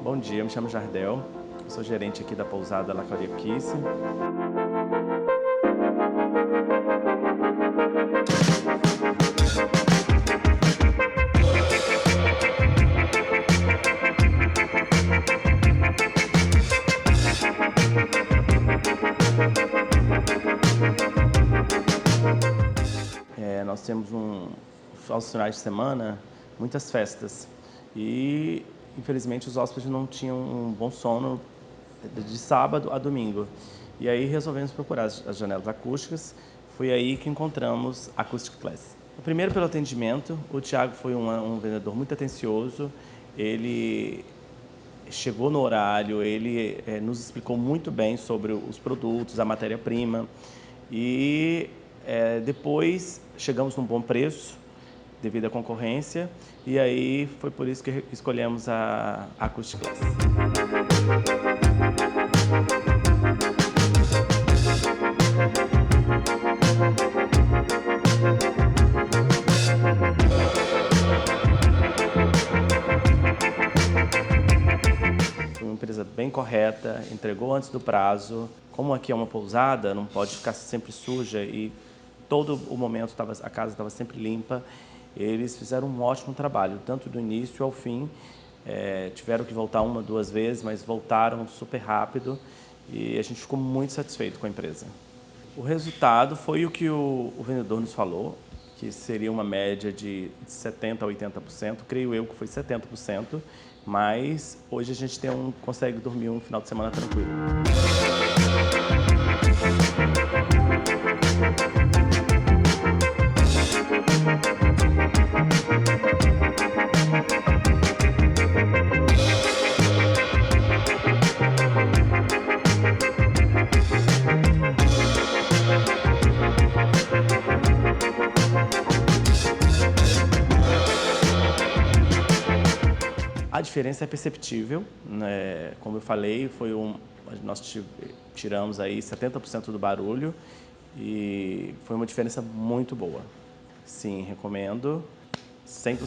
Bom dia, eu me chamo Jardel, eu sou gerente aqui da pousada La Carioquice. Nós temos aos finais de semana, muitas festas e, infelizmente, os hóspedes não tinham um bom sono de sábado a domingo. E aí resolvemos procurar as janelas acústicas, foi aí que encontramos a Acoustic Class. Primeiro pelo atendimento, o Thiago foi um vendedor muito atencioso, ele chegou no horário, ele nos explicou muito bem sobre os produtos, a matéria-prima e depois chegamos num bom preço devido à concorrência e aí foi por isso que escolhemos a Acoustic Class. Foi uma empresa bem correta, entregou antes do prazo. Como aqui é uma pousada, não pode ficar sempre suja e todo o momento a casa estava sempre limpa. Eles fizeram um ótimo trabalho, tanto do início ao fim. Tiveram que voltar uma, duas vezes, mas voltaram super rápido e a gente ficou muito satisfeito com a empresa. O resultado foi o que o vendedor nos falou, que seria uma média de 70% a 80%, creio eu que foi 70%, mas hoje a gente consegue dormir um final de semana tranquilo. A diferença é perceptível, né? Como eu falei, nós tiramos aí 70% do barulho e foi uma diferença muito boa. Sim, recomendo 100%.